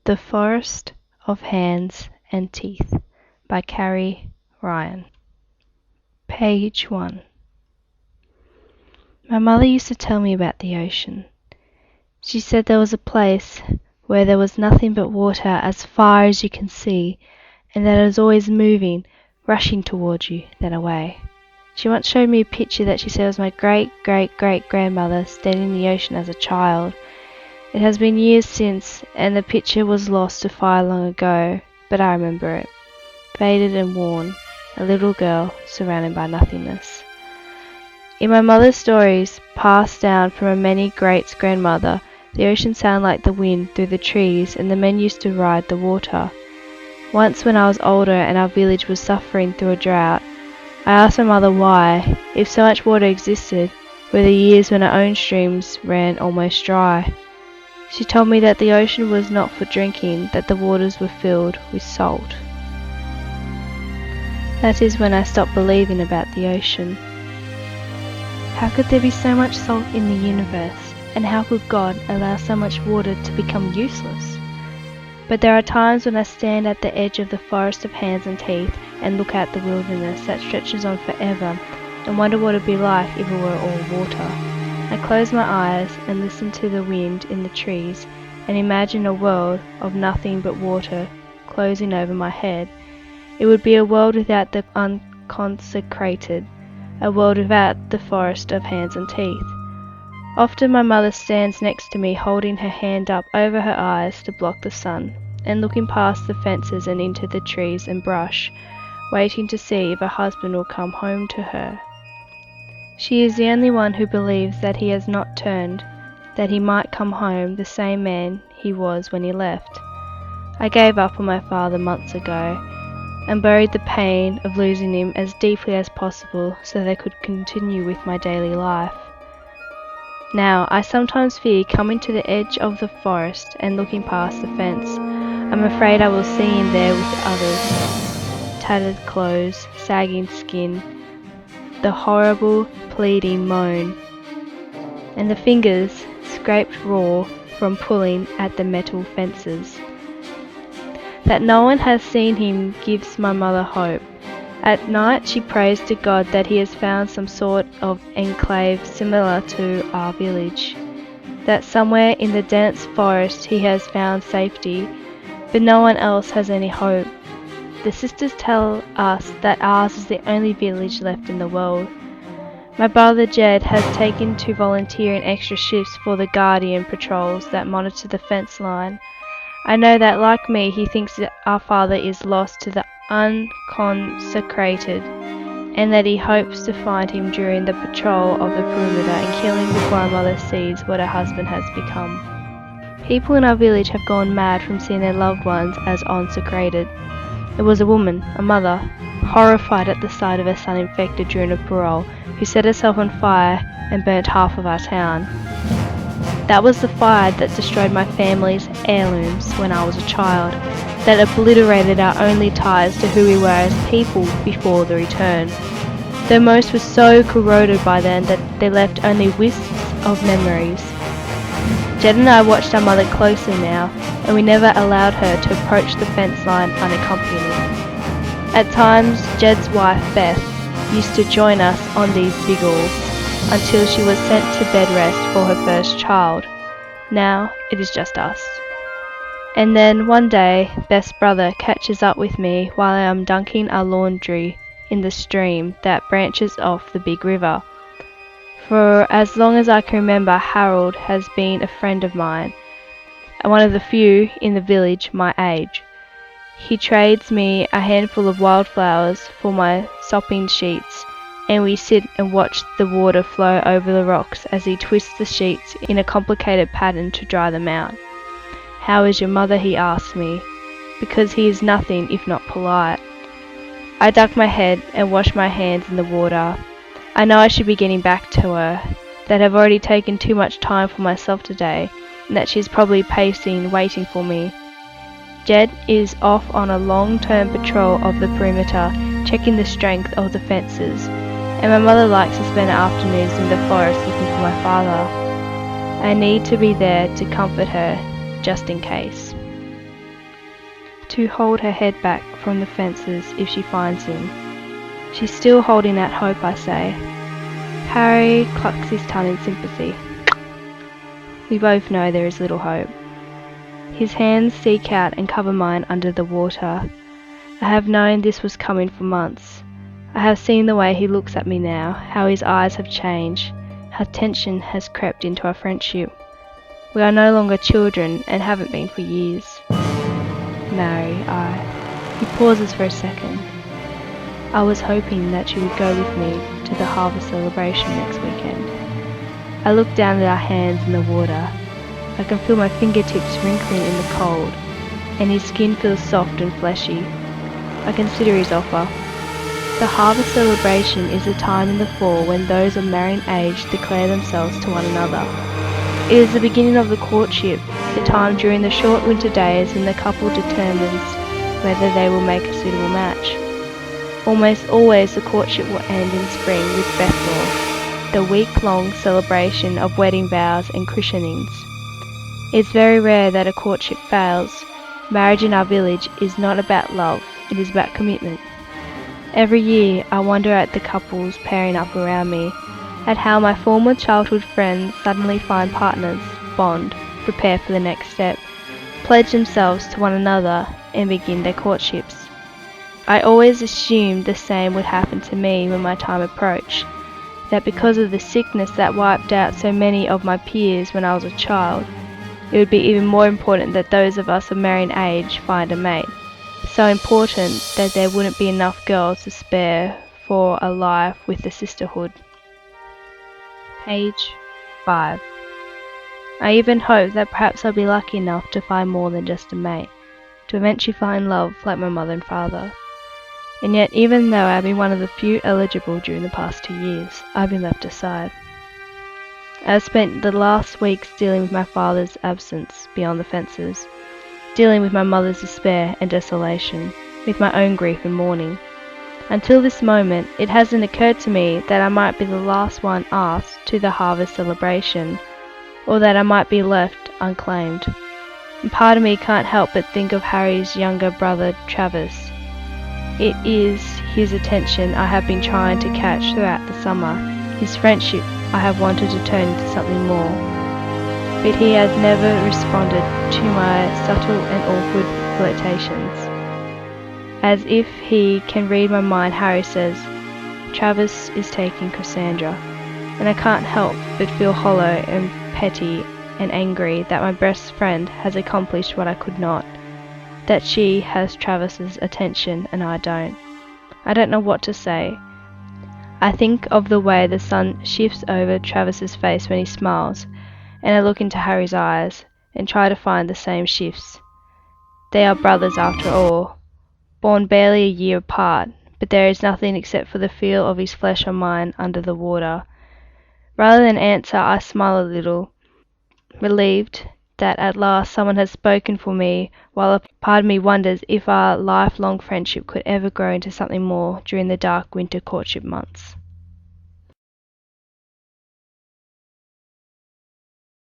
The Forest of Hands and Teeth by Carrie Ryan. Page 1. My mother used to tell me about the ocean. She said there was a place where there was nothing but water as far as you can see, and that it was always moving, rushing towards you, then away. She once showed me a picture that she said was my great-great-great-grandmother standing in the ocean as a child. It has been years since, and the picture was lost to fire long ago, but I remember it. Faded and worn, a little girl surrounded by nothingness. In my mother's stories, passed down from a many greats grandmother, the ocean sounded like the wind through the trees, and the men used to ride the water. Once when I was older and our village was suffering through a drought, I asked my mother why, if so much water existed, were the years when our own streams ran almost dry. She told me that the ocean was not for drinking, that the waters were filled with salt. That is when I stopped believing about the ocean. How could there be so much salt in the universe, and how could God allow so much water to become useless? But there are times when I stand at the edge of the forest of hands and teeth and look at the wilderness that stretches on forever and wonder what it would be like if it were all water. I close my eyes and listen to the wind in the trees and imagine a world of nothing but water closing over my head. It would be a world without the unconsecrated, a world without the forest of hands and teeth. Often my mother stands next to me holding her hand up over her eyes to block the sun and looking past the fences and into the trees and brush, waiting to see if her husband will come home to her. She is the only one who believes that he has not turned, that he might come home the same man he was when he left. I gave up on my father months ago, and buried the pain of losing him as deeply as possible so that I could continue with my daily life. Now, I sometimes fear coming to the edge of the forest and looking past the fence. I'm afraid I will see him there with others, tattered clothes, sagging skin, the horrible pleading moan, and the fingers scraped raw from pulling at the metal fences. That no one has seen him gives my mother hope. At night she prays to God that he has found some sort of enclave similar to our village, that somewhere in the dense forest he has found safety, but no one else has any hope. The sisters tell us that ours is the only village left in the world. My brother Jed has taken to volunteering extra shifts for the Guardian patrols that monitor the fence line. I know that, like me, he thinks that our father is lost to the unconsecrated, and that he hopes to find him during the patrol of the perimeter and kill him before our mother sees what her husband has become. People in our village have gone mad from seeing their loved ones as unsecrated. It was a woman, a mother, horrified at the sight of her son infected during a parole, who set herself on fire and burnt half of our town. That was the fire that destroyed my family's heirlooms when I was a child, that obliterated our only ties to who we were as people before the return. Though most were so corroded by then that they left only wisps of memories. Jed and I watched our mother closely now, and we never allowed her to approach the fence line unaccompanied. At times, Jed's wife, Beth, used to join us on these vigils until she was sent to bed rest for her first child. Now it is just us. And then one day, Beth's brother catches up with me while I am dunking our laundry in the stream that branches off the big river. For as long as I can remember, Harold has been a friend of mine, and one of the few in the village my age. He trades me a handful of wildflowers for my sopping sheets, and we sit and watch the water flow over the rocks as he twists the sheets in a complicated pattern to dry them out. "How is your mother?" he asks me, because he is nothing if not polite. I duck my head and wash my hands in the water. I know I should be getting back to her, that I've already taken too much time for myself today, and that she's probably pacing, waiting for me. Jed is off on a long-term patrol of the perimeter, checking the strength of the fences, and my mother likes to spend afternoons in the forest looking for my father. I need to be there to comfort her, just in case. to hold her head back from the fences if she finds him. She's still holding out hope, I say. Harry clucks his tongue in sympathy. We both know there is little hope. His hands seek out and cover mine under the water. I have known this was coming for months. I have seen the way he looks at me now, how his eyes have changed, how tension has crept into our friendship. We are no longer children and haven't been for years. Mary, He pauses for a second. I was hoping that you would go with me to the harvest celebration next weekend. I look down at our hands in the water. I can feel my fingertips wrinkling in the cold, and his skin feels soft and fleshy. I consider his offer. The harvest celebration is a time in the fall when those of marrying age declare themselves to one another. It is the beginning of the courtship, the time during the short winter days when the couple determines whether they will make a suitable match. Almost always the courtship will end in spring with Bethel, the week-long celebration of wedding vows and christenings. It's very rare that a courtship fails. Marriage in our village is not about love, it is about commitment. Every year I wonder at the couples pairing up around me, at how my former childhood friends suddenly find partners, bond, prepare for the next step, pledge themselves to one another and begin their courtships. I always assumed the same would happen to me when my time approached, that because of the sickness that wiped out so many of my peers when I was a child, it would be even more important that those of us of marrying age find a mate. So important that there wouldn't be enough girls to spare for a life with the sisterhood. Page 5. I even hope that perhaps I'll be lucky enough to find more than just a mate, to eventually find love like my mother and father. And yet, even though I've been one of the few eligible during the past 2 years, I've been left aside. I've spent the last weeks dealing with my father's absence beyond the fences, dealing with my mother's despair and desolation, with my own grief and mourning. Until this moment, it hasn't occurred to me that I might be the last one asked to the harvest celebration, or that I might be left unclaimed. And part of me can't help but think of Harry's younger brother, Travis. It is his attention I have been trying to catch throughout the summer, his friendship I have wanted to turn into something more. But he has never responded to my subtle and awkward flirtations. As if he can read my mind, Harry says, Travis is taking Cassandra, and I can't help but feel hollow and petty and angry that my best friend has accomplished what I could not, that she has Travis's attention and I don't. I don't know what to say. I think of the way the sun shifts over Travis's face when he smiles, and I look into Harry's eyes and try to find the same shifts. They are brothers after all, born barely a year apart, but there is nothing except for the feel of his flesh on mine under the water. Rather than answer, I smile a little, relieved that at last someone has spoken for me, while a part of me wonders if our lifelong friendship could ever grow into something more during the dark winter courtship months.